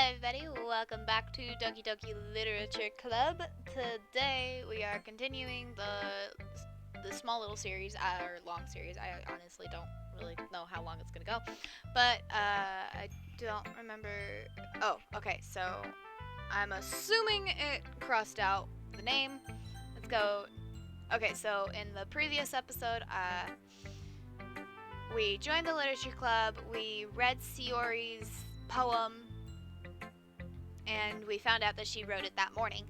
Hi everybody, welcome back to DokiDoki Literature Club. Today we are continuing the small little series, or long series. I honestly don't really know how long it's gonna go, but I don't remember. Oh, okay, so I'm assuming it crossed out the name. Let's go. Okay, so in the previous episode, we joined the literature club, we read Siori's poem, and we found out that she wrote it that morning.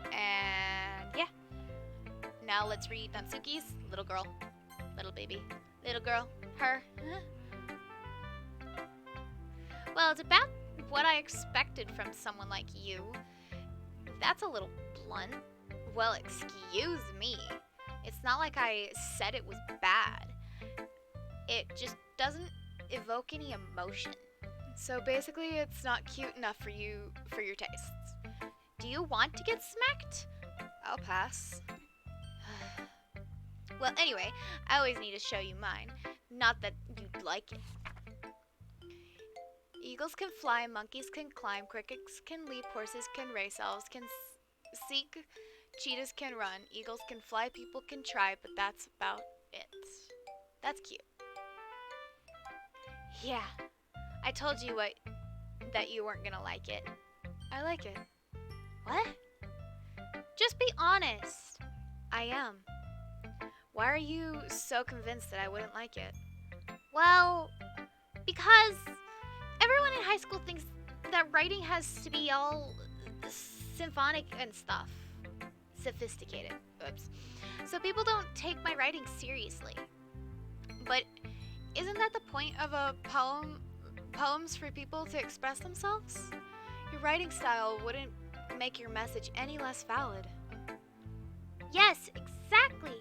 And yeah, now let's read Natsuki's Little Girl, Little Baby, Little Girl, Her. Well, it's about what I expected from someone like you. That's a little blunt. Well, excuse me. It's not like I said it was bad. It just doesn't evoke any emotion. So basically, it's not cute enough for you, for your tastes. Do you want to get smacked? I'll pass. Well, anyway, I always need to show you mine. Not that you'd like it. Eagles can fly, monkeys can climb, crickets can leap, horses can race, elves can seek, cheetahs can run, eagles can fly, people can try, but that's about it. That's cute. Yeah, I told you that you weren't gonna like it. I like it. What? Just be honest. I am. Why are you so convinced that I wouldn't like it? Well, because everyone in high school thinks that writing has to be all symphonic and stuff. Sophisticated. Oops. So people don't take my writing seriously. But isn't that the point of a poems for people to express themselves? Your writing style wouldn't make your message any less valid. Yes, exactly.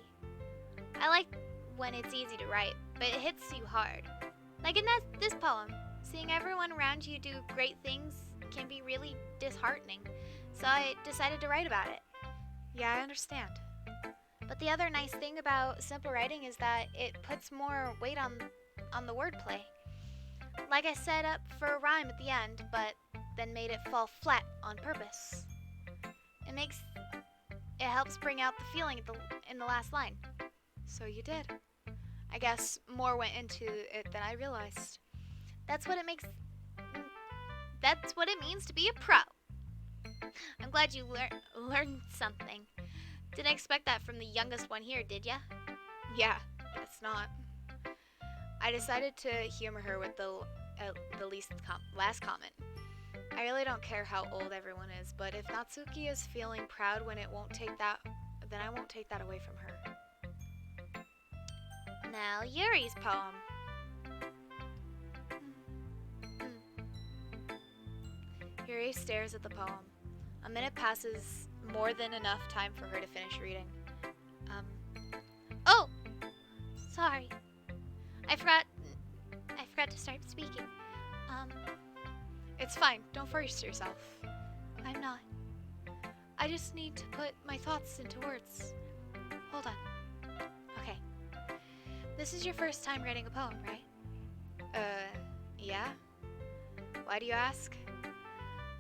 I like when it's easy to write, but it hits you hard. Like in this poem, seeing everyone around you do great things can be really disheartening. So I decided to write about it. Yeah, I understand. But the other nice thing about simple writing is that it puts more weight on the wordplay. Like I set up for a rhyme at the end, but then made it fall flat on purpose. It helps bring out the feeling in the last line. So you did. I guess more went into it than I realized. That's what it means to be a pro. I'm glad you learned something. Didn't expect that from the youngest one here, did ya? Yeah, guess not. I decided to humor her with the last comment. I really don't care how old everyone is, but if Natsuki is feeling proud when it won't take that, then I won't take that away from her. Now, Yuri's poem. Yuri stares at the poem. A minute passes, more than enough time for her to finish reading. Oh! Sorry. I forgot to start speaking. It's fine. Don't force yourself. I'm not. I just need to put my thoughts into words. Hold on. Okay. This is your first time writing a poem, right? Yeah? Why do you ask?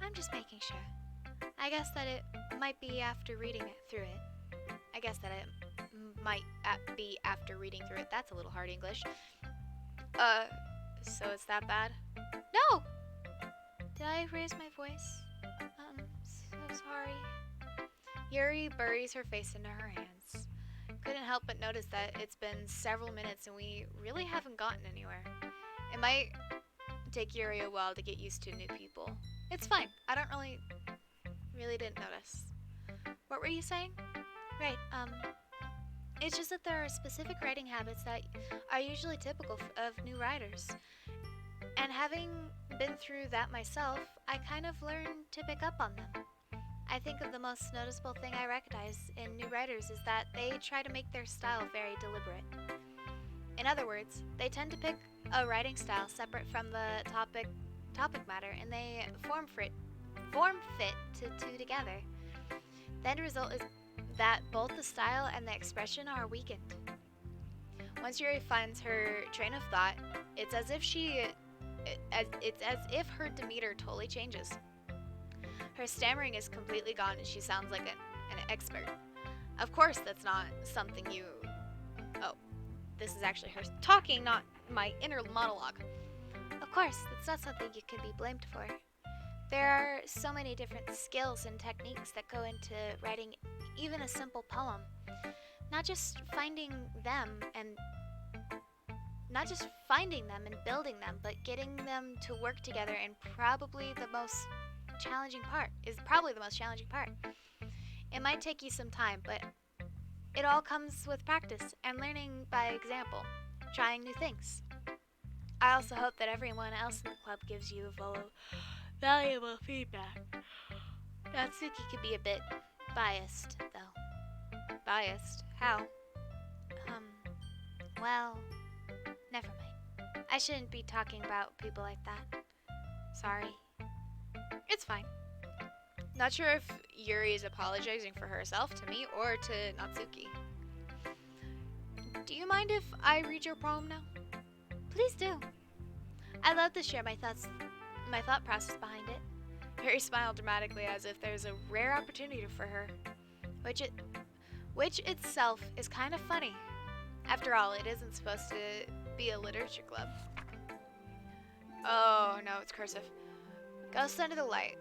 I'm just making sure. I guess that it might be after reading it through it. I guess that it might be after reading through it. That's a little hard English. So it's that bad? No! Did I raise my voice? So sorry. Yuri buries her face into her hands. Couldn't help but notice that it's been several minutes and we really haven't gotten anywhere. It might take Yuri a while to get used to new people. It's fine. I don't really didn't notice. What were you saying? Right, it's just that there are specific writing habits that are usually typical of new writers. And having been through that myself, I kind of learned to pick up on them. I think of the most noticeable thing I recognize in new writers is that they try to make their style very deliberate. In other words, they tend to pick a writing style separate from the topic matter, and they form fit to two together. The end result is that both the style and the expression are weakened. Once Yuri finds her train of thought, it's as if she It's as if her demeanor totally changes. Her stammering is completely gone and she sounds like an expert. Of course, that's not something you... Oh, this is actually her talking, not my inner monologue. Of course, that's not something you can be blamed for. There are so many different skills and techniques that go into writing even a simple poem. Not just finding them and building them, but getting them to work together and probably the most challenging part. It might take you some time, but it all comes with practice and learning by example, trying new things. I also hope that everyone else in the club gives you valuable feedback. Natsuki could be a bit biased, though. Biased? How? Well, never mind. I shouldn't be talking about people like that. Sorry. It's fine. Not sure if Yuri is apologizing for herself to me or to Natsuki. Do you mind if I read your poem now? Please do. I love to share my thought process behind it. Yuri smiled dramatically as if there's a rare opportunity for her, which itself is kind of funny. After all, it isn't supposed to be a literature club. Oh, no, it's cursive. Ghost under the light.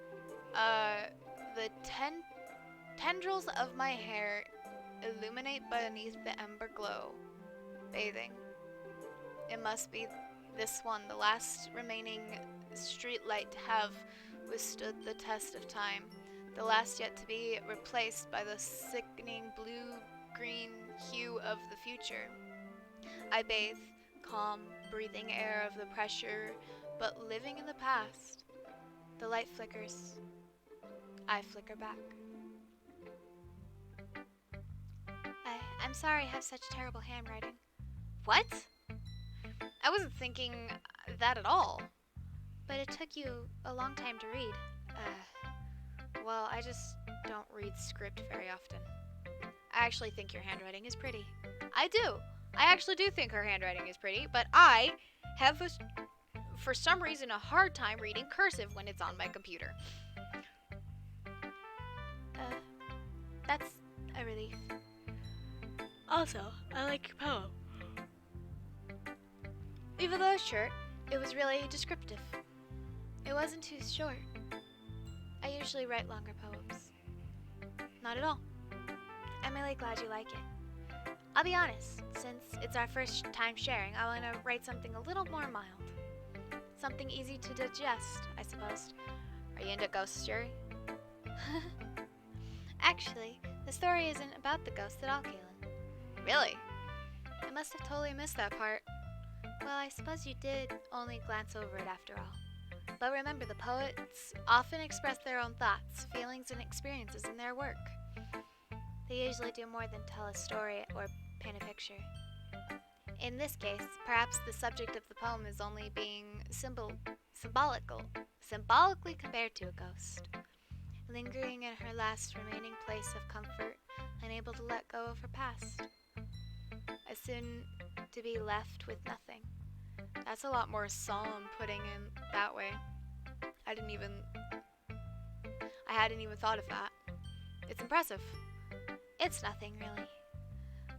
The tendrils of my hair illuminate beneath the ember glow. Bathing. It must be this one, the last remaining street light to have withstood the test of time. The last yet to be replaced by the sickening blue-green hue of the future. I bathe, calm, breathing air of the pressure, but living in the past. The light flickers. I flicker back. I'm sorry I have such terrible handwriting. What? I wasn't thinking that at all. But it took you a long time to read. Well, I just don't read script very often. I actually think your handwriting is pretty. I do. I actually do think her handwriting is pretty, but I have, for some reason, a hard time reading cursive when it's on my computer. That's a relief. Also, I like your poem. Even though it's short, it was really descriptive. It wasn't too short. I usually write longer poems. Not at all. I'm really glad you like it. I'll be honest, since it's our first time sharing, I want to write something a little more mild. Something easy to digest, I suppose. Are you into ghosts, Yuri? Actually, the story isn't about the ghosts at all, Kaylin. Really? I must have totally missed that part. Well, I suppose you did only glance over it after all. But remember, the poets often express their own thoughts, feelings, and experiences in their work. They usually do more than tell a story or paint a picture. In this case, perhaps the subject of the poem is only being symbolically compared to a ghost, lingering in her last remaining place of comfort, unable to let go of her past. As soon to be left with nothing. That's a lot more solemn putting in that way. I hadn't even thought of that. It's impressive. It's nothing, really.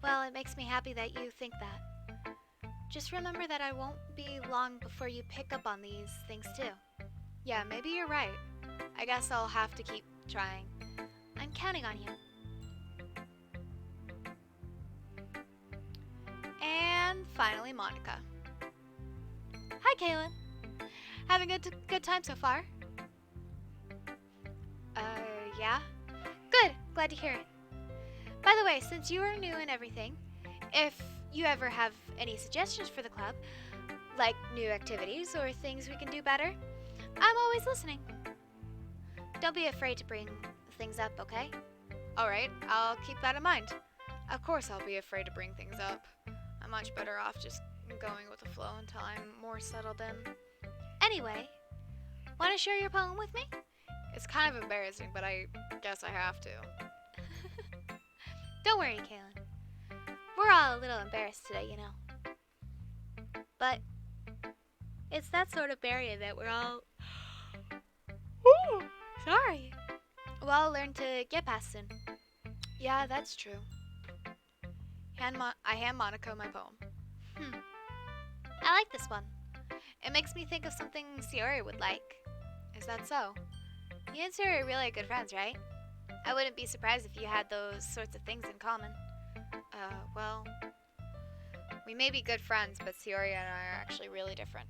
Well, it makes me happy that you think that. Just remember that I won't be long before you pick up on these things too. Yeah, maybe you're right. I guess I'll have to keep trying. I'm counting on you. And finally, Monica. Hi, Kaylin. Having a good time so far? Yeah? Good, glad to hear it. By the way, since you are new and everything, if you ever have any suggestions for the club, like new activities or things we can do better, I'm always listening. Don't be afraid to bring things up, okay? Alright, I'll keep that in mind. Of course I'll be afraid to bring things up. I'm much better off just going with the flow until I'm more settled in. Anyway, want to share your poem with me? It's kind of embarrassing, but I guess I have to. Don't worry, Kaylin. We're all a little embarrassed today, you know. But It's that sort of barrier that we're all. Ooh, sorry. We'll all learn to get past soon. Yeah, that's true. I hand Monaco my poem. I like this one. It makes me think of something Siori would like. Is that so? You and Siori are really good friends, right? I wouldn't be surprised if you had those sorts of things in common. Well, we may be good friends, but Siori and I are actually really different.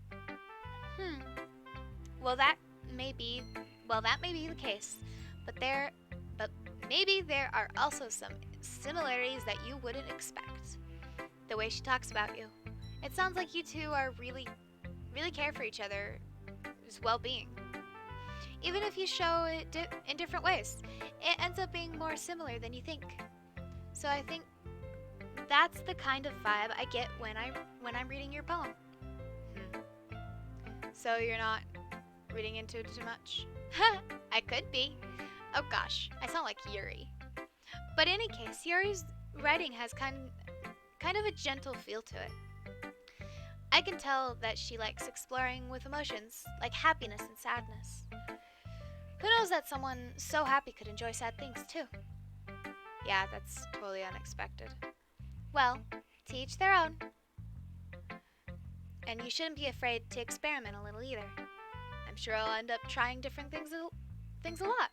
Well, that may be the case, but maybe there are also some similarities that you wouldn't expect. The way she talks about you. It sounds like you two are really care for each other's well-being. Even if you show it in different ways, it ends up being more similar than you think. So I think that's the kind of vibe I get when I'm reading your poem. So you're not reading into it too much? I could be. Oh gosh, I sound like Yuri. But in any case, Yuri's writing has kind of a gentle feel to it. I can tell that she likes exploring with emotions like happiness and sadness. Who knows that someone so happy could enjoy sad things too? Yeah, that's totally unexpected. Well, to each their own. And you shouldn't be afraid to experiment a little either. I'm sure I'll end up trying different things a lot.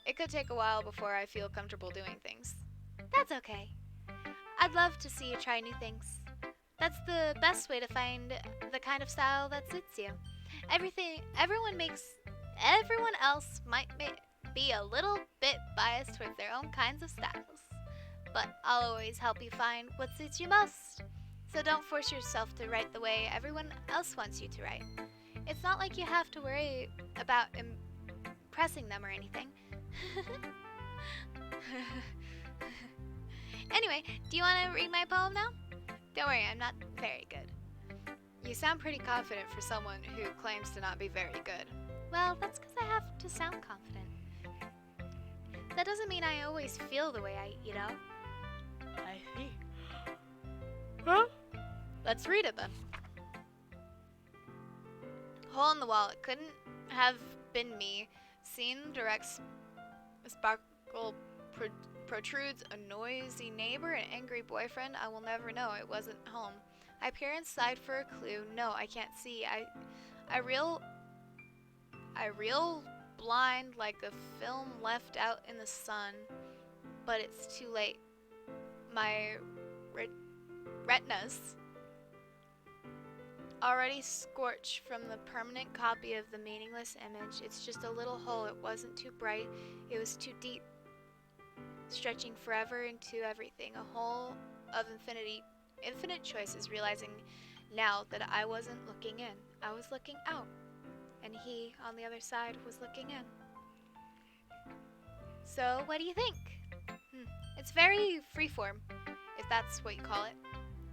It could take a while before I feel comfortable doing things. That's okay. I'd love to see you try new things. That's the best way to find the kind of style that suits you. Everyone else might be a little bit biased towards their own kinds of styles. But I'll always help you find what suits you most. So don't force yourself to write the way everyone else wants you to write. It's not like you have to worry about impressing them or anything. Anyway, do you want to read my poem now? Don't worry, I'm not very good. You sound pretty confident for someone who claims to not be very good. Well, that's because I have to sound confident. That doesn't mean I always feel the way I. I see. Huh? Let's read it then. Hole in the wall. It couldn't have been me. Scene directs sparkle protrudes a noisy neighbor, an angry boyfriend. I will never know. It wasn't home. I peer inside for a clue. No, I can't see. I reel blind like a film left out in the sun, but it's too late. My retinas already scorched from the permanent copy of the meaningless image. It's just a little hole. It wasn't too bright. It was too deep, stretching forever into everything. A hole of infinite choices, realizing now that I wasn't looking in. I was looking out. And he, on the other side, was looking in. So, what do you think? It's very freeform, if that's what you call it.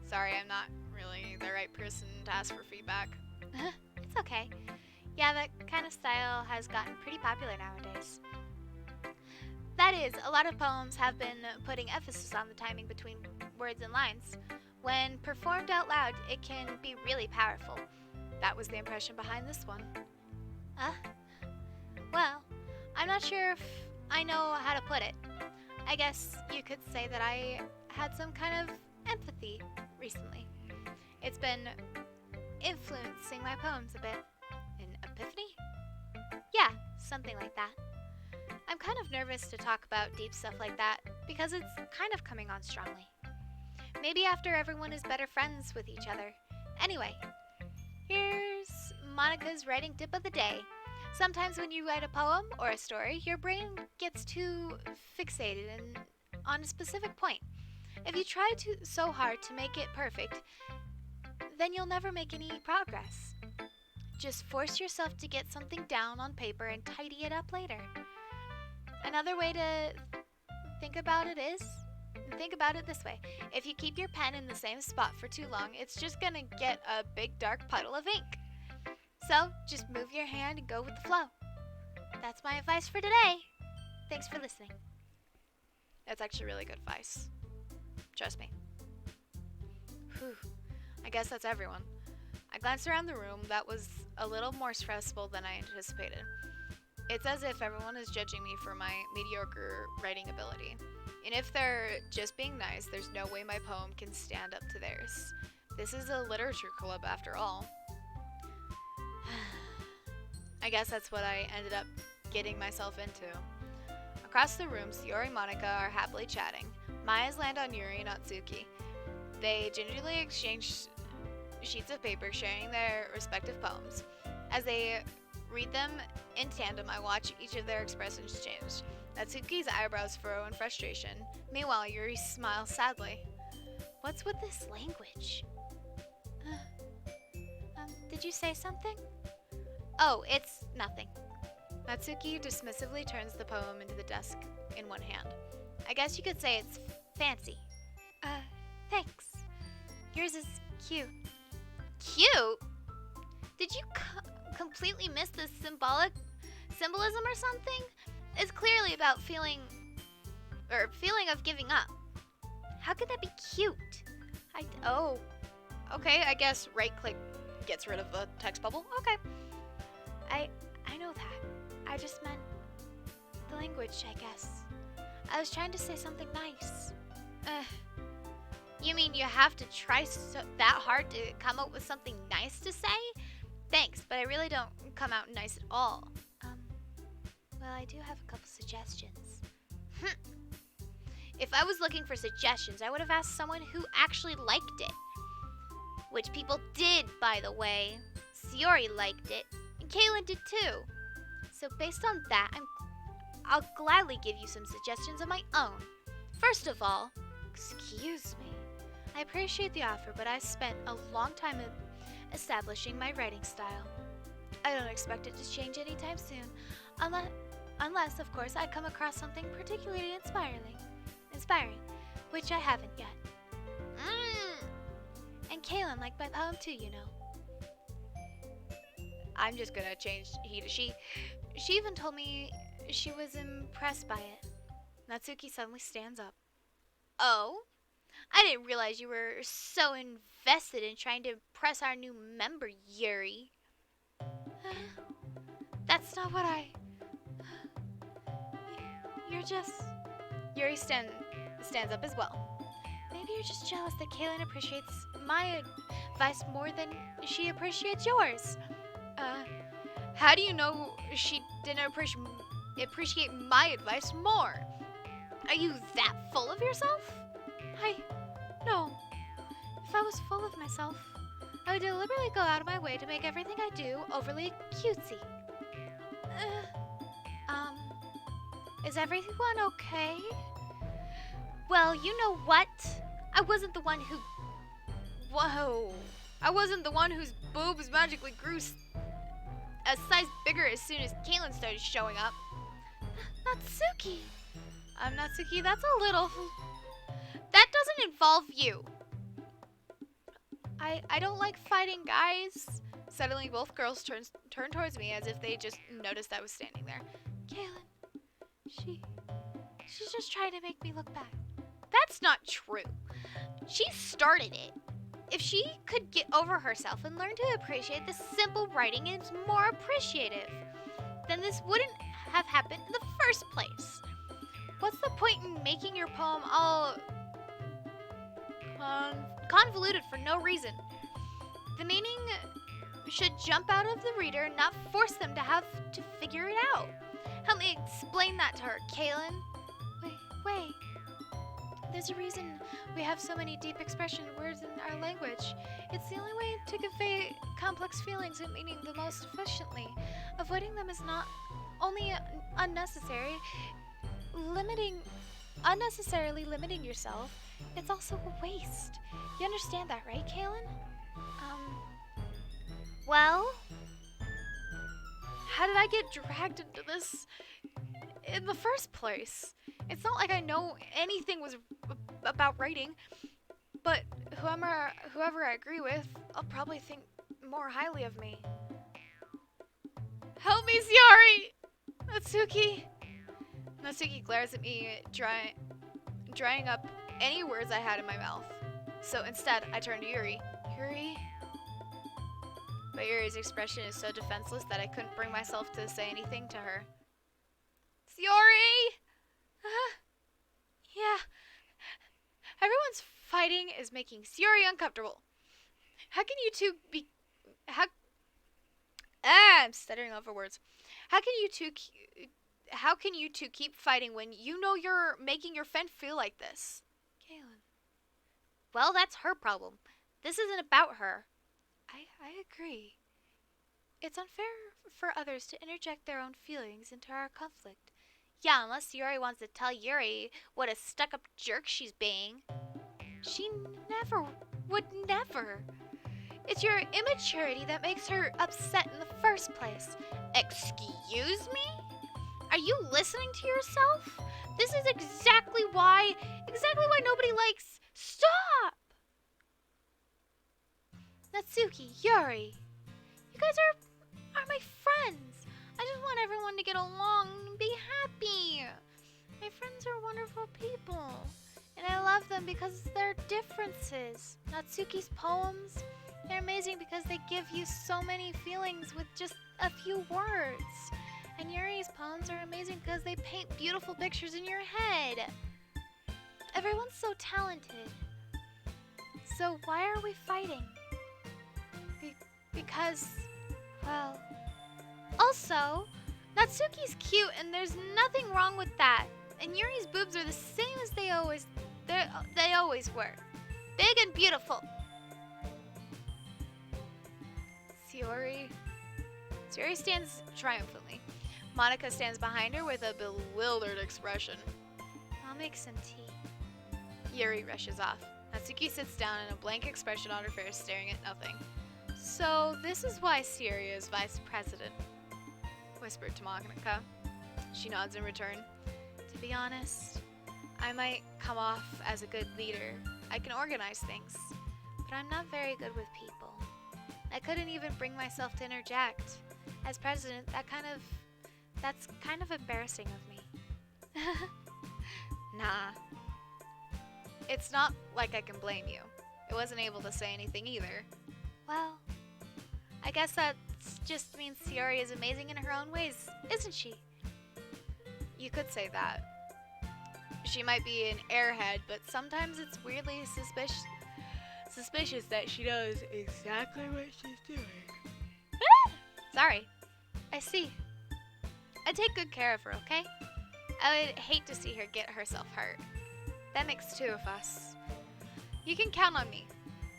Sorry, I'm not really the right person to ask for feedback. It's okay. Yeah, that kind of style has gotten pretty popular nowadays. That is, a lot of poems have been putting emphasis on the timing between words and lines. When performed out loud, it can be really powerful. That was the impression behind this one. Well, I'm not sure if I know how to put it. I guess you could say that I had some kind of empathy recently. It's been influencing my poems a bit. An epiphany? Yeah, something like that. I'm kind of nervous to talk about deep stuff like that because it's kind of coming on strongly. Maybe after everyone is better friends with each other. Anyway, here's Monica's writing tip of the day. Sometimes when you write a poem or a story, your brain gets too fixated on a specific point. If you try so hard to make it perfect, then you'll never make any progress. Just force yourself to get something down on paper and tidy it up later. Another way to think about it this way. If you keep your pen in the same spot for too long, it's just gonna get a big dark puddle of ink. So, just move your hand and go with the flow. That's my advice for today. Thanks for listening. That's actually really good advice. Trust me. Whew. I guess that's everyone. I glanced around the room. That was a little more stressful than I anticipated. It's as if everyone is judging me for my mediocre writing ability. And if they're just being nice, there's no way my poem can stand up to theirs. This is a literature club after all. I guess that's what I ended up getting myself into. Across the room, Sayori and Monica are happily chatting. My eyes land on Yuri and Atsuki. They gingerly exchange sheets of paper, sharing their respective poems. As they read them in tandem, I watch each of their expressions change. Atsuki's eyebrows furrow in frustration. Meanwhile, Yuri smiles sadly. What's with this language? Did you say something? Oh, it's nothing. Atsuki dismissively turns the poem into the desk in one hand. I guess you could say it's fancy. Thanks. Yours is cute. Cute? Did you completely miss the symbolism or something? It's clearly about feeling of giving up. How could that be cute? Oh, okay. I guess right click gets rid of the text bubble. Okay. I know that. I just meant the language, I guess. I was trying to say something nice. You mean you have to try that hard to come up with something nice to say? Thanks, but I really don't come out nice at all. Well, I do have a couple suggestions. If I was looking for suggestions, I would have asked someone who actually liked it. Which people did, by the way. Sayori liked it, and Kaylin did too. So based on that, I'll gladly give you some suggestions of my own. First of all, excuse me. I appreciate the offer, but I spent a long time establishing my writing style. I don't expect it to change anytime soon, unless, of course, I come across something particularly inspiring, which I haven't yet. And Kaylin liked my poem too, you know. I'm just gonna change he to she. She even told me she was impressed by it. Natsuki suddenly stands up. Oh? I didn't realize you were so invested in trying to impress our new member, Yuri. That's not what You're just... Yuri stands up as well. Maybe you're just jealous that Kaylin appreciates my advice more than she appreciates yours. How do you know she didn't appreciate my advice more? Are you that full of yourself? No. If I was full of myself, I would deliberately go out of my way to make everything I do overly cutesy. Is everyone okay? Well, you know what? I wasn't the one whose boobs magically grew a size bigger as soon as Kaylin started showing up. Natsuki! Natsuki, that's a little... That doesn't involve you. I don't like fighting guys. Suddenly, both girls turned towards me as if they just noticed I was standing there. Kaylin, she's just trying to make me look bad. That's not true. She started it. If she could get over herself and learn to appreciate the simple writing is more appreciative, then this wouldn't have happened in the first place. What's the point in making your poem all convoluted for no reason? The meaning should jump out of the reader, not force them to have to figure it out. Help me explain that to her, Kaylin. Wait. There's a reason we have so many deep expression words in our language. It's the only way to convey complex feelings and meaning the most efficiently. Avoiding them is not only unnecessarily limiting yourself, it's also a waste. You understand that, right, Kaylin? Well? How did I get dragged into this in the first place? It's not like I know anything about writing, but whoever I agree with, I'll probably think more highly of me. Help me, Sayori! Natsuki glares at me, drying up any words I had in my mouth. So instead, I turn to Yuri. Yuri? But Yuri's expression is so defenseless that I couldn't bring myself to say anything to her. Yuri! Yeah. Everyone's fighting is making Yuri uncomfortable. How can you two be... I'm stuttering over words. How can you two keep fighting when you know you're making your friend feel like this? Kaylin. Well, that's her problem. This isn't about her. I agree. It's unfair for others to interject their own feelings into our conflict. Yeah, unless Yuri wants to tell Yuri what a stuck-up jerk she's being. She would never. It's your immaturity that makes her upset in the first place. Excuse me? Are you listening to yourself? This is exactly why nobody likes... Stop! Natsuki, Yuri, you guys are my friends. I just want everyone to get along and be happy. My friends are wonderful people, and I love them because of their differences. Natsuki's poems, they're amazing because they give you so many feelings with just a few words. And Yuri's poems are amazing because they paint beautiful pictures in your head. Everyone's so talented. So why are we fighting? Because, well... Also, Natsuki's cute and there's nothing wrong with that. And Yuri's boobs are the same as they always were. Big and beautiful. Sayori stands triumphantly. Monika stands behind her with a bewildered expression. I'll make some tea. Yuri rushes off. Natsuki sits down in a blank expression on her face, staring at nothing. So this is why Sayori is vice president, whispered to Monika. She nods in return. To be honest, I might come off as a good leader. I can organize things, but I'm not very good with people. I couldn't even bring myself to interject. As president, that's kind of embarrassing of me. Nah. It's not like I can blame you. I wasn't able to say anything either. Well, I guess that just means Sayori is amazing in her own ways, isn't she? You could say that. She might be an airhead, but sometimes it's weirdly suspicious that she knows exactly what she's doing. Sorry. I see. I take good care of her, okay? I would hate to see her get herself hurt. That makes two of us. You can count on me.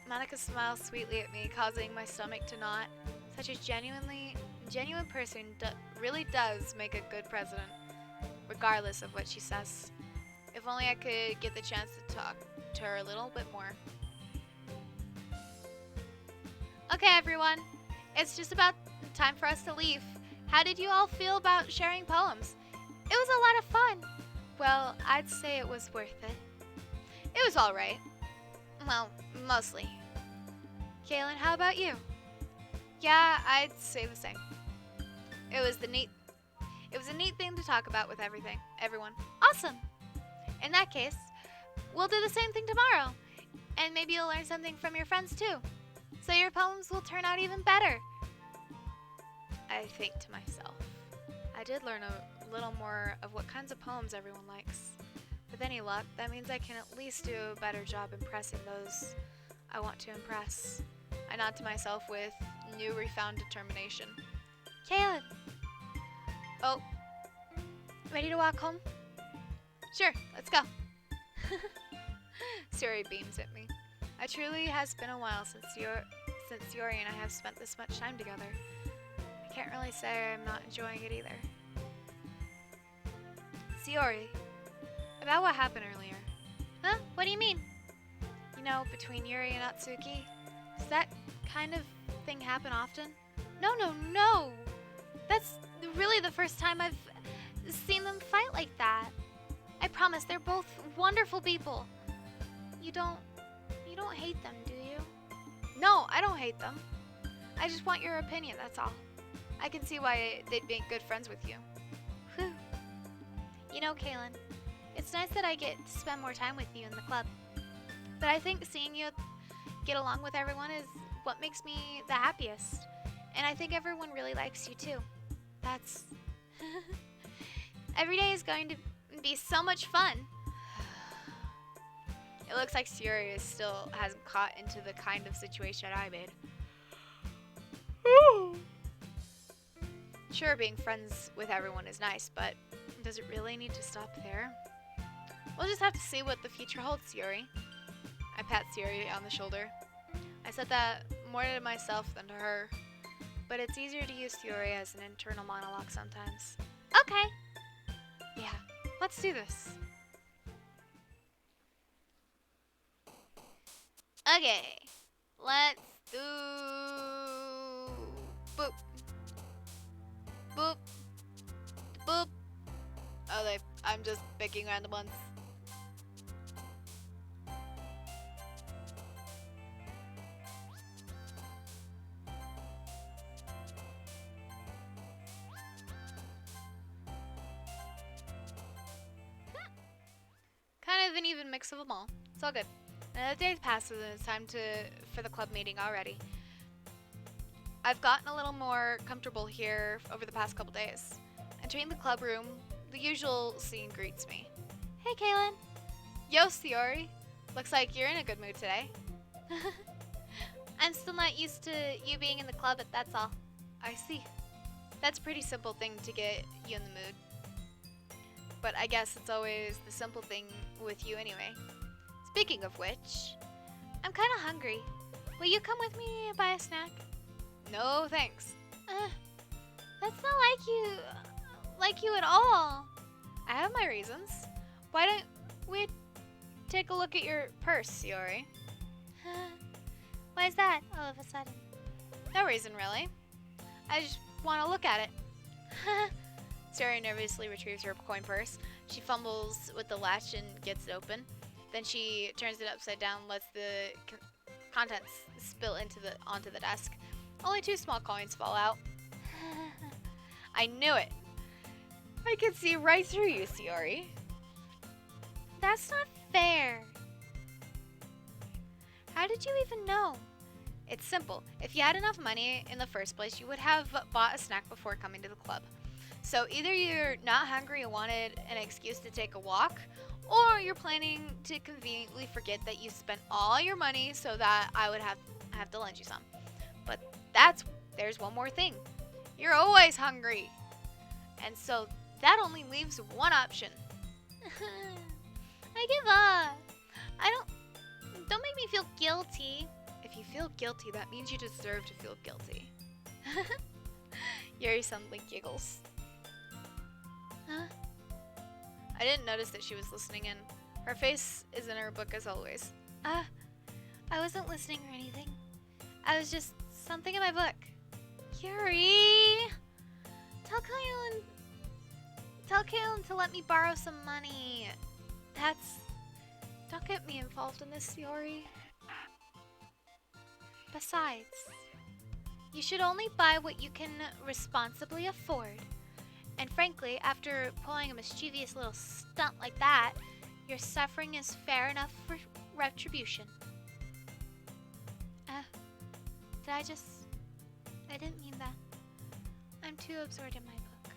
Monika smiles sweetly at me, causing my stomach to knot. Such a genuine person really does make a good president, regardless of what she says. If only I could get the chance to talk to her a little bit more. Okay, everyone. It's just about time for us to leave. How did you all feel about sharing poems? It was a lot of fun. Well, I'd say it was worth it. It was alright. Well, mostly. Kaylin, how about you? Yeah, I'd say the same. It was a neat thing to talk about with everyone. Awesome! In that case, we'll do the same thing tomorrow. And maybe you'll learn something from your friends too. So your poems will turn out even better. I think to myself. I did learn a little more of what kinds of poems everyone likes. With any luck, that means I can at least do a better job impressing those I want to impress. I nod to myself with new refound determination. Kaylin! Oh, ready to walk home? Sure, let's go. Sayori beams at me. It truly has been a while since Yuri and I have spent this much time together. I can't really say I'm not enjoying it either. Sayori, about what happened earlier. Huh? What do you mean? You know, between Yuri and Natsuki? Does that kind of thing happen often? No. That's really the first time I've seen them fight like that. I promise, they're both wonderful people. You don't hate them, do you? No, I don't hate them. I just want your opinion, that's all. I can see why they'd be good friends with you. Whew. You know, Kaylin, it's nice that I get to spend more time with you in the club. But I think seeing you get along with everyone is what makes me the happiest. And I think everyone really likes you too. That's... Every day is going to be so much fun. It looks like Siri still hasn't caught into the kind of situation I made. Sure, being friends with everyone is nice, but does it really need to stop there? We'll just have to see what the future holds, Yuri. I pat Siri on the shoulder. I said that more to myself than to her, but it's easier to use Yuri as an internal monologue sometimes. Okay. Yeah, let's do this. Okay, let's do boop, boop, boop. Oh, I'm just picking random ones. Kind of an even mix of them all. It's all good. The days pass and it's time for the club meeting already. I've gotten a little more comfortable here over the past couple days. Entering the club room, the usual scene greets me. Hey, Kaylin. Yo, Siori. Looks like you're in a good mood today. I'm still not used to you being in the club, but that's all. I see. That's a pretty simple thing to get you in the mood. But I guess it's always the simple thing with you anyway. Speaking of which, I'm kind of hungry. Will you come with me and buy a snack? No, thanks. That's not like you at all. I have my reasons. Why don't we take a look at your purse, Siori? Why is that all of a sudden? No reason, really. I just want to look at it. Siori nervously retrieves her coin purse. She fumbles with the latch and gets it open. Then she turns it upside down, lets the contents spill onto the desk. Only 2 small coins fall out. I knew it. I could see right through you, Siori. That's not fair. How did you even know? It's simple. If you had enough money in the first place, you would have bought a snack before coming to the club. So either you're not hungry and wanted an excuse to take a walk, or you're planning to conveniently forget that you spent all your money so that I would have to lend you some. But there's one more thing. You're always hungry. And so that only leaves one option. I give up. Don't make me feel guilty. If you feel guilty, that means you deserve to feel guilty. Yuri suddenly giggles. Huh? I didn't notice that she was listening in. Her face is in her book as always. I wasn't listening or anything. I was just something in my book. Yuri! Tell Kaylin to let me borrow some money. Don't get me involved in this, Yuri. Besides, you should only buy what you can responsibly afford. And frankly, after pulling a mischievous little stunt like that, your suffering is fair enough for retribution. I didn't mean that. I'm too absorbed in my book.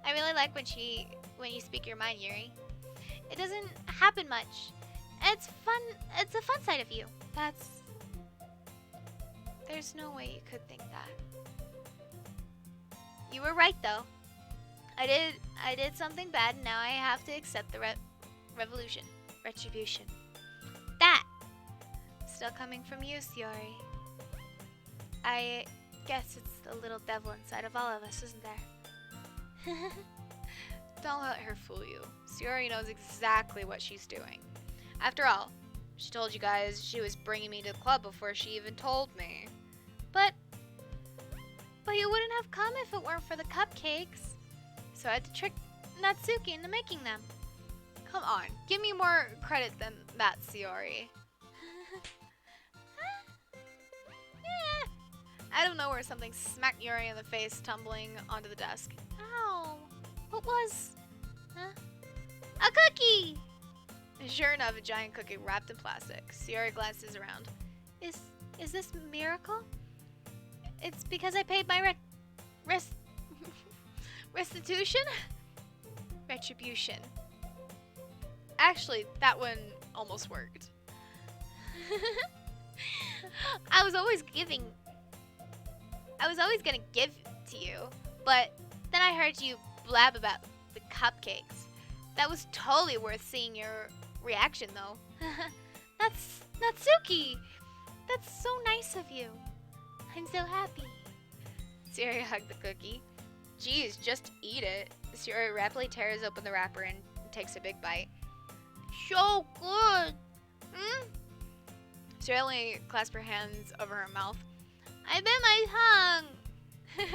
I really like when you speak your mind, Yuri. It doesn't happen much. It's fun. It's a fun side of you. There's no way you could think that. You were right, though. I did something bad, and now I have to accept the retribution. That still coming from you, Siori. I guess it's the little devil inside of all of us, isn't there? Don't let her fool you. Siori knows exactly what she's doing. After all, she told you guys she was bringing me to the club before she even told me. But you wouldn't have come if it weren't for the cupcakes. So I had to trick Natsuki into making them. Come on, give me more credit than that, Siori. Out of nowhere, something smacked Yuri in the face, tumbling onto the desk. Ow! What was? Huh? A cookie! Sure enough, a giant cookie wrapped in plastic. Yuri glances around. Is Is this a miracle? It's because I paid my restitution? Retribution. Actually, that one almost worked. I was always gonna give to you, but then I heard you blab about the cupcakes. That was totally worth seeing your reaction, though. That's Natsuki! That's so nice of you. I'm so happy. Sayori hugged the cookie. Geez, just eat it. Sayori rapidly tears open the wrapper and takes a big bite. So good! Sayori only clasped her hands over her mouth. I bit my tongue!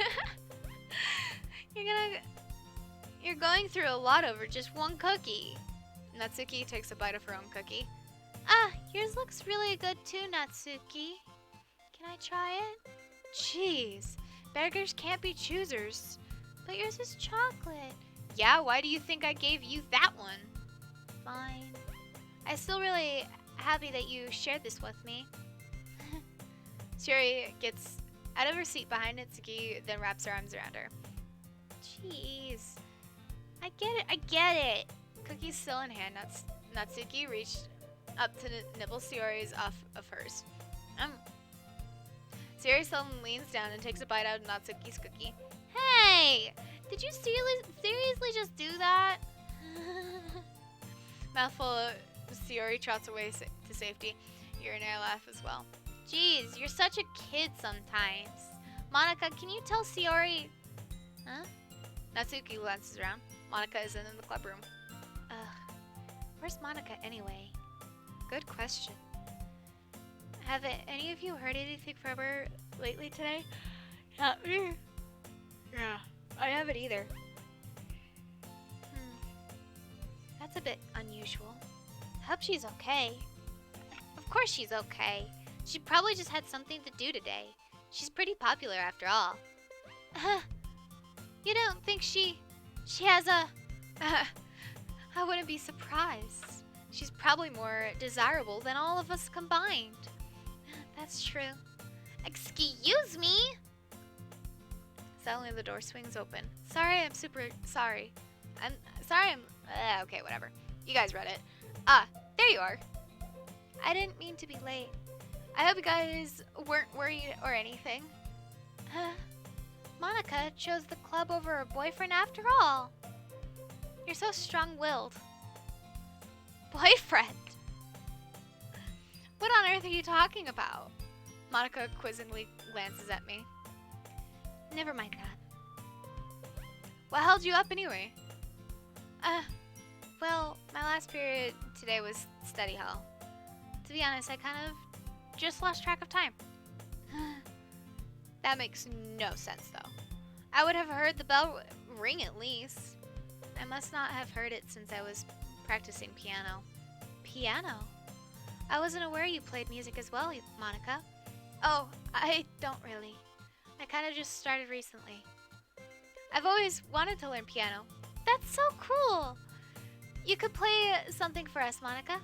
You're going through a lot over just one cookie. Natsuki takes a bite of her own cookie. Ah, yours looks really good too, Natsuki. Can I try it? Jeez, beggars can't be choosers. But yours is chocolate. Yeah, why do you think I gave you that one? Fine. I'm still really happy that you shared this with me. Sayori gets out of her seat behind Natsuki, then wraps her arms around her. Jeez. I get it. Cookie's still in hand. Natsuki reached up to nibble Sayori's off of hers. Sayori suddenly leans down and takes a bite out of Natsuki's cookie. Hey! Did you seriously just do that? Mouthful of Sayori trots away to safety. You're and I laugh as well. Jeez, you're such a kid sometimes. Monica, can you tell Sayori... Huh? Natsuki glances around. Monica isn't in the club room. Ugh. Where's Monica anyway? Good question. Have any of you heard anything from her lately today? Not me. Yeah, I haven't either. That's a bit unusual. I hope she's okay. Of course she's okay. She probably just had something to do today. She's pretty popular after all. You don't think she has a... I wouldn't be surprised. She's probably more desirable than all of us combined. That's true. Excuse me? Suddenly the door swings open. I'm super sorry. Okay, whatever. You guys read it. There you are. I didn't mean to be late. I hope you guys weren't worried or anything. Monica chose the club over her boyfriend after all. You're so strong-willed. Boyfriend? What on earth are you talking about? Monica quizzingly glances at me. Never mind that. What held you up anyway? Well, my last period today was study hall. To be honest, I kind of just lost track of time. That makes no sense, though. I would have heard the bell ring at least. I must not have heard it since I was practicing piano. Piano? I wasn't aware you played music as well, Monica. Oh, I don't really. I kind of just started recently. I've always wanted to learn piano. That's so cool! You could play something for us, Monica.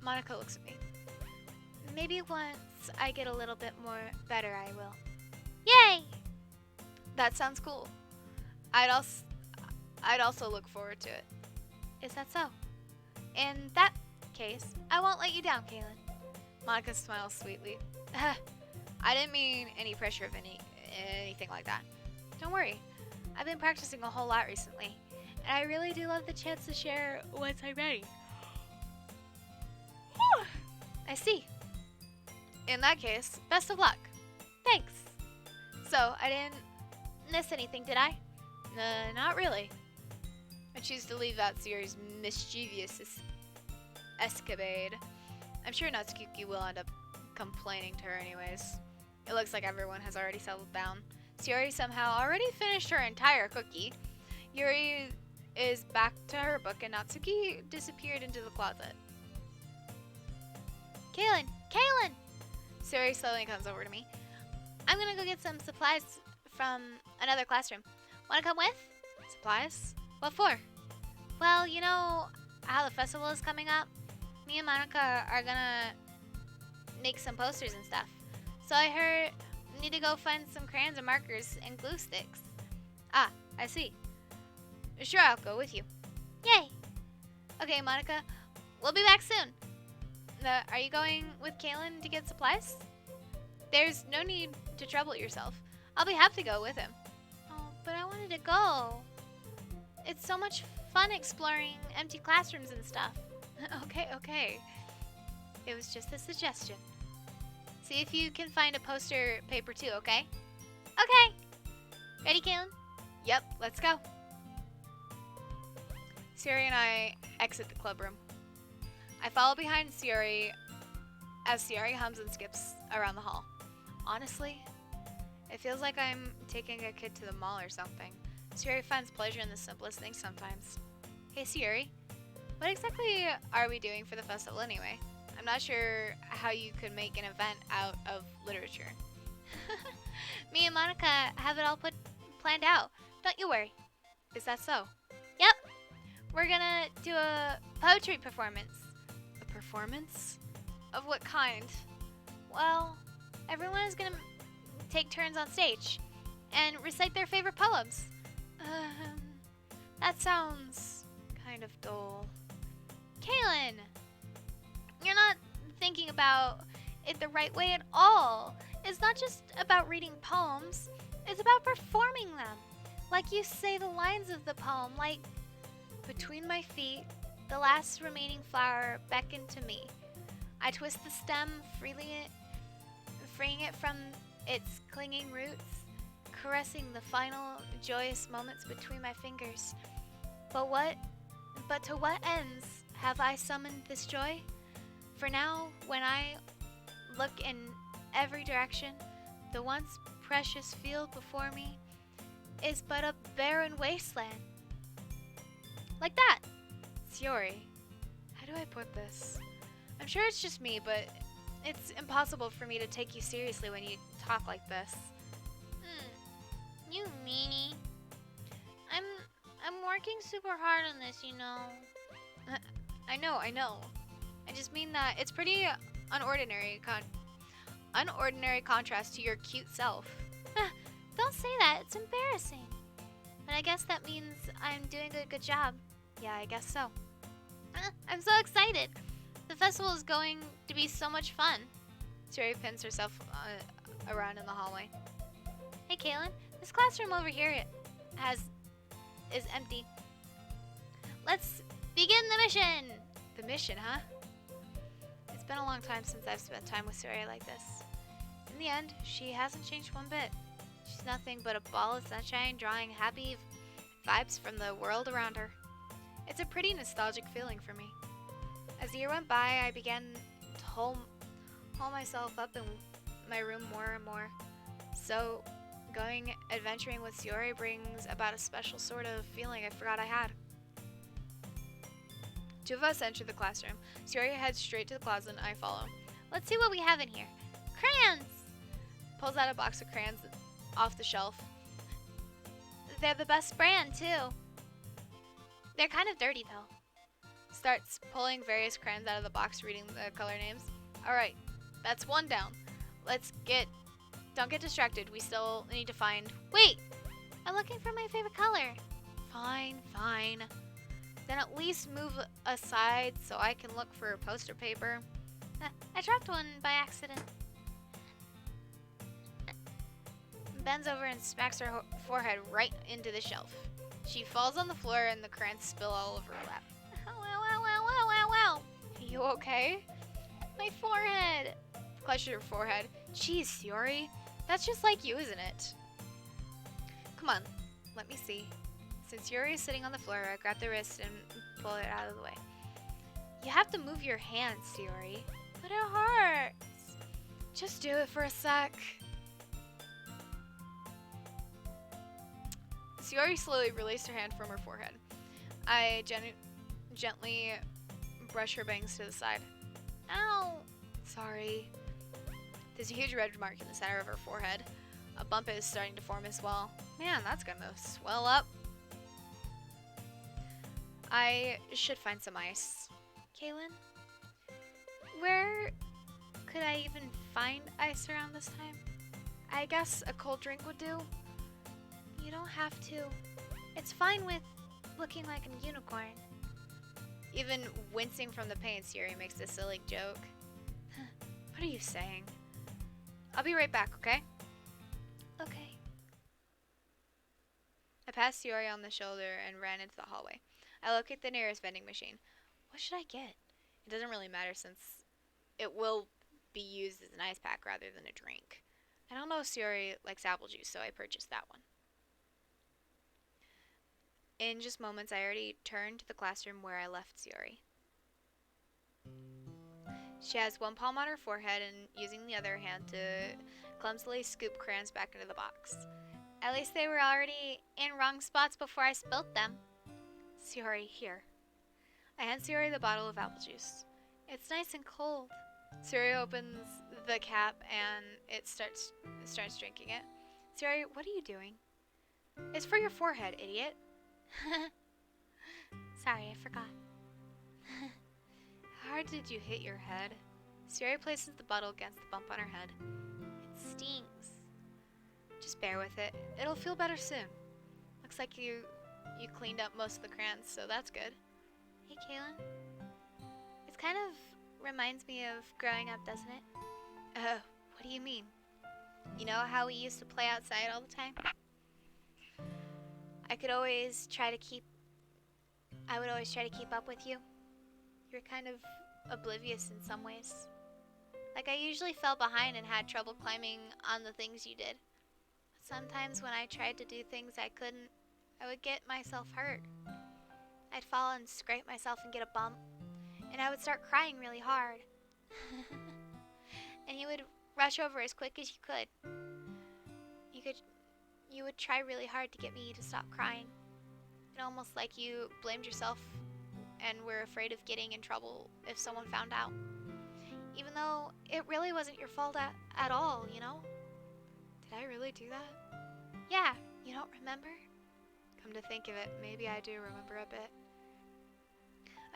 Monica looks at me. Maybe once I get a little bit more better, I will. Yay! That sounds cool. I'd also look forward to it. Is that so? In that case, I won't let you down, Kaylin. Monica smiles sweetly. I didn't mean any pressure of anything like that. Don't worry. I've been practicing a whole lot recently, and I really do love the chance to share once I'm ready. I see. In that case, best of luck. Thanks. So, I didn't miss anything, did I? Not really. I choose to leave out Sayori's mischievous escapade. I'm sure Natsuki will end up complaining to her anyways. It looks like everyone has already settled down. Sayori somehow already finished her entire cookie. Yuri is back to her book and Natsuki disappeared into the closet. Kaylin! Kaylin! Sayori slowly comes over to me. I'm gonna go get some supplies from another classroom. Wanna come with? Supplies? What for? Well, you know how the festival is coming up? Me and Monica are gonna make some posters and stuff. So I heard need to go find some crayons and markers and glue sticks. Ah, I see. Sure, I'll go with you. Yay! Okay, Monica, we'll be back soon. Are you going with Kaylin to get supplies? There's no need to trouble yourself. I'll be happy to go with him. Oh, but I wanted to go. It's so much fun exploring empty classrooms and stuff. Okay. It was just a suggestion. See if you can find a poster paper too, okay? Okay. Ready, Kaylin? Yep, let's go. Siri and I exit the club room. I follow behind Siri as Siri hums and skips around the hall. Honestly, it feels like I'm taking a kid to the mall or something. Siri finds pleasure in the simplest things sometimes. Hey Siri, what exactly are we doing for the festival anyway? I'm not sure how you could make an event out of literature. Me and Monica have it all planned out. Don't you worry. Is that so? Yep. We're gonna do a poetry performance. A performance? Of what kind? Well, everyone is gonna take turns on stage and recite their favorite poems. That sounds kind of dull. Kaylin! You're not thinking about it the right way at all. It's not just about reading poems. It's about performing them. Like you say the lines of the poem, like, between my feet, the last remaining flower beckoned to me. I twist the stem, freeing it from its clinging roots, caressing the final joyous moments between my fingers. But to what ends have I summoned this joy? For now, when I look in every direction, the once precious field before me is but a barren wasteland. Like that. Siori, how do I put this? I'm sure it's just me, but it's impossible for me to take you seriously when you talk like this. You meanie. I'm working super hard on this, you know. I know. I just mean that it's pretty unordinary contrast to your cute self. Don't say that. It's embarrassing. But I guess that means I'm doing a good job. Yeah, I guess so. I'm so excited. The festival is going to be so much fun. Siri pins herself around in the hallway. Hey, Kaylin, this classroom over here is empty. Let's begin the mission. The mission, huh? It's been a long time since I've spent time with Siri like this. In the end, she hasn't changed one bit. She's nothing but a ball of sunshine drawing happy vibes from the world around her. It's a pretty nostalgic feeling for me. As the year went by, I began to hole myself up in my room more and more. So, going adventuring with Siri brings about a special sort of feeling I forgot I had. Two of us enter the classroom. Siri heads straight to the closet and I follow. Let's see what we have in here. Crayons! Pulls out a box of crayons off the shelf. They're the best brand, too. They're kind of dirty, though. Starts pulling various crayons out of the box, reading the color names. Alright, that's one down. Don't get distracted. We still need to find... Wait! I'm looking for my favorite color. Fine. Then at least move aside so I can look for poster paper. I dropped one by accident. Bends over and smacks her forehead right into the shelf. She falls on the floor and the crayons spill all over her lap. Wow. Are you okay? My forehead. Clutches her forehead. Jeez, Siori. That's just like you, isn't it? Come on, let me see. Since Yuri is sitting on the floor, I grab the wrist and pull it out of the way. You have to move your hands, Siori. But it hurts. Just do it for a sec. Siori slowly released her hand from her forehead. I gently brush her bangs to the side. Ow! Sorry. There's a huge red mark in the center of her forehead. A bump is starting to form as well. Man, that's gonna swell up. I should find some ice. Kaylin, where could I even find ice around this time? I guess a cold drink would do. You don't have to. It's fine with looking like a unicorn. Even wincing from the pain, Siri makes a silly joke. What are you saying? I'll be right back, okay? Okay. I passed Siri on the shoulder and ran into the hallway. I locate the nearest vending machine. What should I get? It doesn't really matter since it will be used as an ice pack rather than a drink. I don't know if Siri likes apple juice, so I purchased that one. In just moments, I already turned to the classroom where I left Siri. She has one palm on her forehead and using the other hand to clumsily scoop crayons back into the box. At least they were already in wrong spots before I spilt them. Siri, here. I hand Siri the bottle of apple juice. It's nice and cold. Siri opens the cap and it starts drinking it. Siri, what are you doing? It's for your forehead, idiot. Sorry, I forgot. How hard did you hit your head? Siri places the bottle against the bump on her head. It stings. Just bear with it. It'll feel better soon. Looks like you cleaned up most of the crayons, so that's good. Hey, Kaylin. It kind of reminds me of growing up, doesn't it? What do you mean? You know how we used to play outside all the time? I would always try to keep up with you. You're kind of oblivious in some ways. Like I usually fell behind and had trouble climbing on the things you did. But sometimes when I tried to do things I couldn't, I would get myself hurt. I'd fall and scrape myself and get a bump, and I would start crying really hard. And you would rush over as quick as you could. You would try really hard to get me to stop crying. And almost like you blamed yourself and were afraid of getting in trouble if someone found out. Even though it really wasn't your fault at all, you know? Did I really do that? Yeah, you don't remember? Come to think of it, maybe I do remember a bit.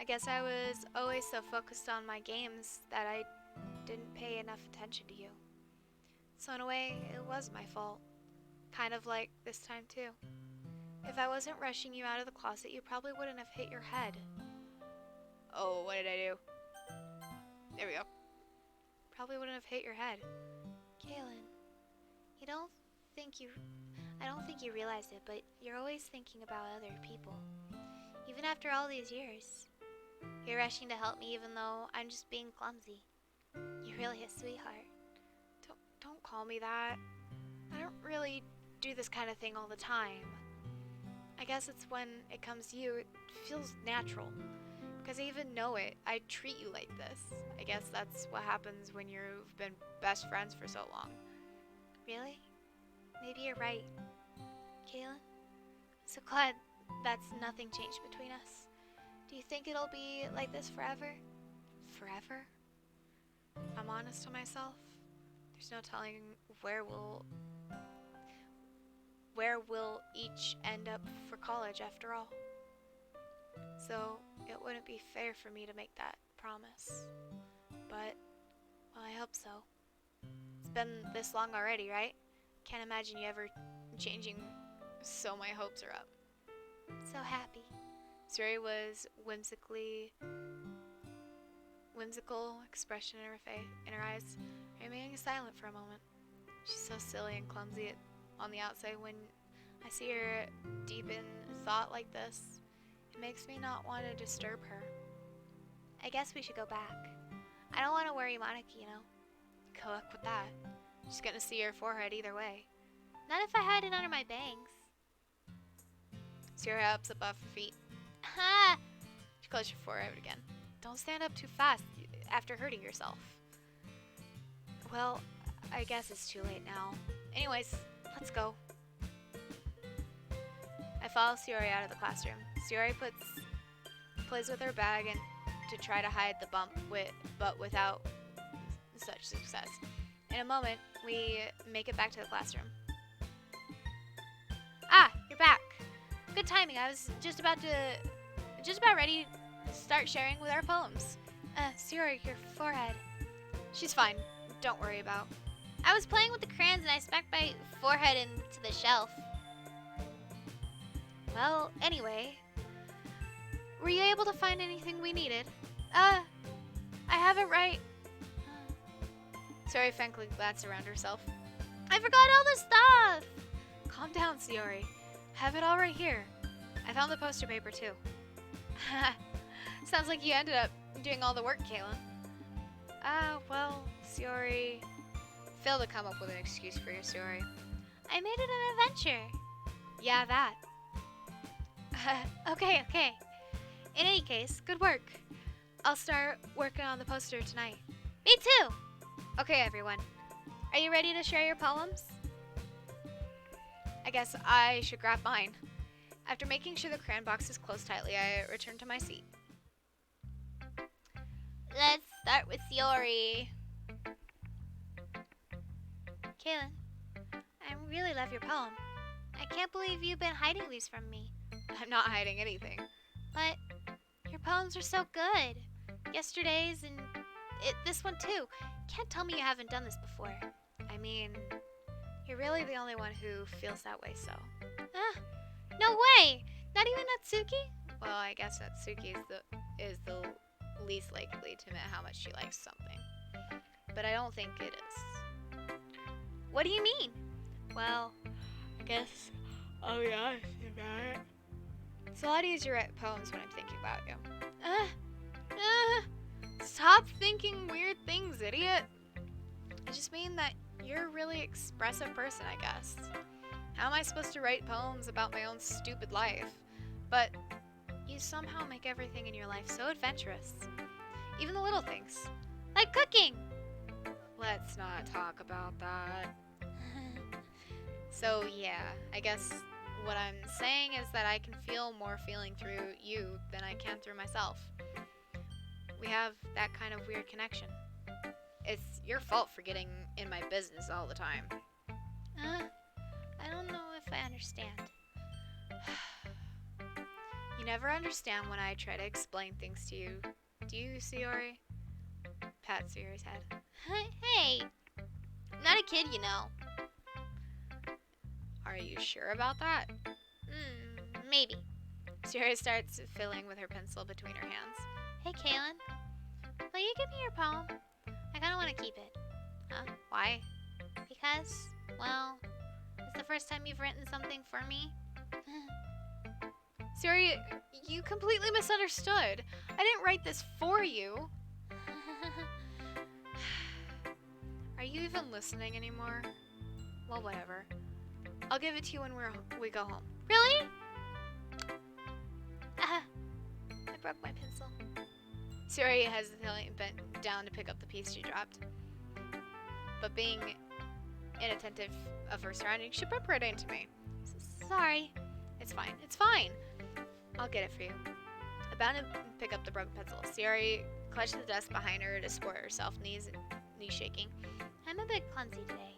I guess I was always so focused on my games that I didn't pay enough attention to you. So in a way, it was my fault. Kind of like this time too. If I wasn't rushing you out of the closet, you probably wouldn't have hit your head. Oh, what did I do? There we go. Probably wouldn't have hit your head. Kaylin, I don't think you realize it, but you're always thinking about other people. Even after all these years. You're rushing to help me even though I'm just being clumsy. You're really a sweetheart. Don't call me that. I don't really do this kind of thing all the time. I guess it's when it comes to you, it feels natural. Because I even know it. I treat you like this. I guess that's what happens when you've been best friends for so long. Really? Maybe you're right. Kaylin? So glad that's nothing changed between us. Do you think it'll be like this forever? Forever? If I'm honest to myself, there's no telling where we'll each end up for college after all. So it wouldn't be fair for me to make that promise. But, well, I hope so. It's been this long already, right? Can't imagine you ever changing, so my hopes are up. So happy. Suri was whimsical expression in her eyes, remaining silent for a moment. She's so silly and clumsy on the outside. When I see her deep in thought like this, it makes me not want to disturb her. I guess we should go back. I don't want to worry Monica, you know. Good luck with that. She's gonna see her forehead either way. Not if I hide it under my bangs. Sierra hops up off her feet. Ha! She closed your forehead again. Don't stand up too fast after hurting yourself. Well, I guess it's too late now. Anyways, let's go. I follow Suri out of the classroom. Suri plays with her bag and to try to hide the bump, but without such success. In a moment, we make it back to the classroom. Ah, you're back. Good timing. I was just about ready to start sharing with our poems. Suri, your forehead. She's fine. don't worry about. I was playing with the crayons and I smacked my forehead into the shelf. Well, anyway, were you able to find anything we needed? I have it right. Sayori frankly glanced around herself. I forgot all the stuff! Calm down, Sayori. Have it all right here. I found the poster paper too. Sounds like you ended up doing all the work, Kayla. Well, Sayori... Failed to come up with an excuse for your Sayori. I made it an adventure. Yeah, that. Okay. In any case, good work. I'll start working on the poster tonight. Me too! Okay, everyone. Are you ready to share your poems? I guess I should grab mine. After making sure the crayon box is closed tightly, I return to my seat. Let's start with Sayori. Kaylin, I really love your poem. I can't believe you've been hiding these from me. I'm not hiding anything. But your poems are so good. Yesterday's and this one too. Can't tell me you haven't done this before. I mean, you're really the only one who feels that way, so. No way! Not even Natsuki? Well, I guess Natsuki is the least likely to admit how much she likes something. But I don't think it is. What do you mean? Well, I guess I'll be honest about it. It's a lot easier to write poems when I'm thinking about you. Stop thinking weird things, idiot. I just mean that you're a really expressive person, I guess. How am I supposed to write poems about my own stupid life? But you somehow make everything in your life so adventurous. Even the little things. Like cooking! Let's not talk about that. So yeah, I guess what I'm saying is that I can feel more feeling through you than I can through myself. We have that kind of weird connection. It's your fault for getting in my business all the time. I don't know if I understand. You never understand when I try to explain things to you. Do you, Sayori? Pat Sayori's head. Hey! I'm not a kid, you know. Are you sure about that? Maybe. Sayori starts fiddling with her pencil between her hands. Hey, Kaylin. Will you give me your poem? I kind of want to keep it. Why? Because, well, it's the first time you've written something for me. Sayori, you completely misunderstood. I didn't write this for you. Are you even listening anymore? Well, whatever. I'll give it to you when we go home. Really? I broke my pencil. Sayori hesitantly bent down to pick up the piece she dropped. But being inattentive of her surroundings, she bumped right into me. Sorry. It's fine. I'll get it for you. I bound to pick up the broken pencil. Sayori clutched the desk behind her to support herself, knees shaking. I'm a bit clumsy today.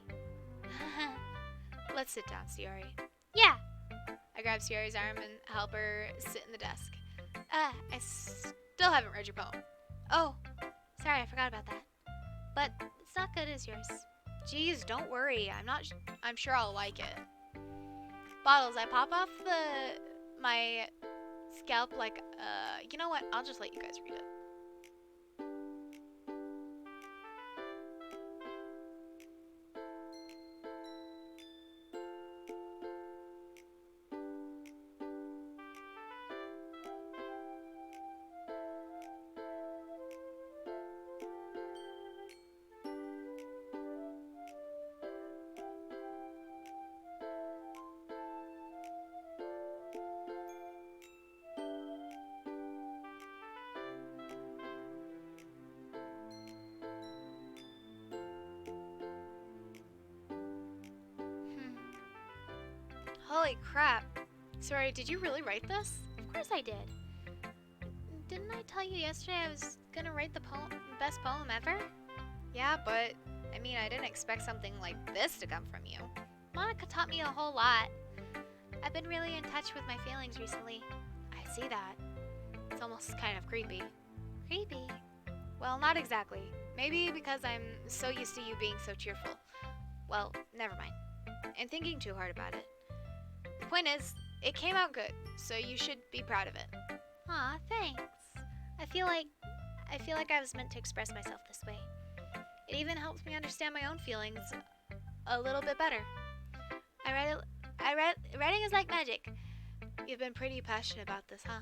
Let's sit down, Sayori. Yeah. I grabbed Sayori's arm and help her sit in the desk. I still haven't read your poem. Oh, sorry, I forgot about that. But it's not good as yours. Geez, don't worry. I'm sure I'll like it. Bottles, I pop off my scalp like, you know what? I'll just let you guys read it. Holy crap. Sorry, did you really write this? Of course I did. Didn't I tell you yesterday I was gonna write the best poem ever? Yeah, but, I mean, I didn't expect something like this to come from you. Monica taught me a whole lot. I've been really in touch with my feelings recently. I see that. It's almost kind of creepy. Creepy? Well, not exactly. Maybe because I'm so used to you being so cheerful. Well, never mind. I'm thinking too hard about it. The point is, it came out good, so you should be proud of it. Aw, thanks. I feel like I was meant to express myself this way. It even helps me understand my own feelings a little bit better. Writing is like magic. You've been pretty passionate about this, huh?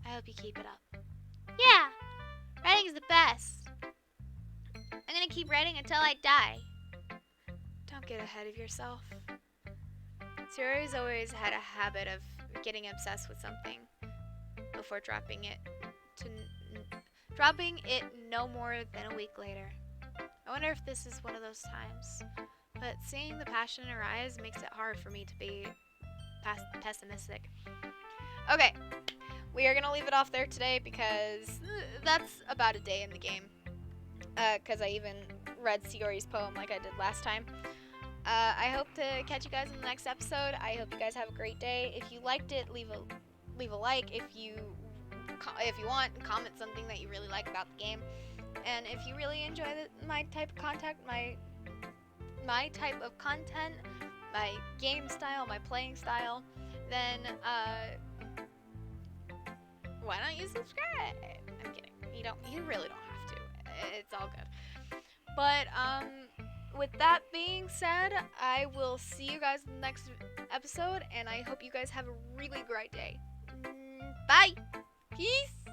I hope you keep it up. Yeah, writing is the best. I'm gonna keep writing until I die. Don't get ahead of yourself. Sayori's always had a habit of getting obsessed with something before dropping it no more than a week later. I wonder if this is one of those times. But seeing the passion in her eyes makes it hard for me to be pessimistic. Okay, we are going to leave it off there today because that's about a day in the game. Because I even read Sayori's poem like I did last time. I hope to catch you guys in the next episode. I hope you guys have a great day. If you liked it, leave a like. If you want, comment something that you really like about the game. And if you really enjoy my type of content, my type of content, my game style, my playing style, then why don't you subscribe? I'm kidding. You really don't have to. It's all good. But with that being said, I will see you guys in the next episode, and I hope you guys have a really great day. Bye. Peace.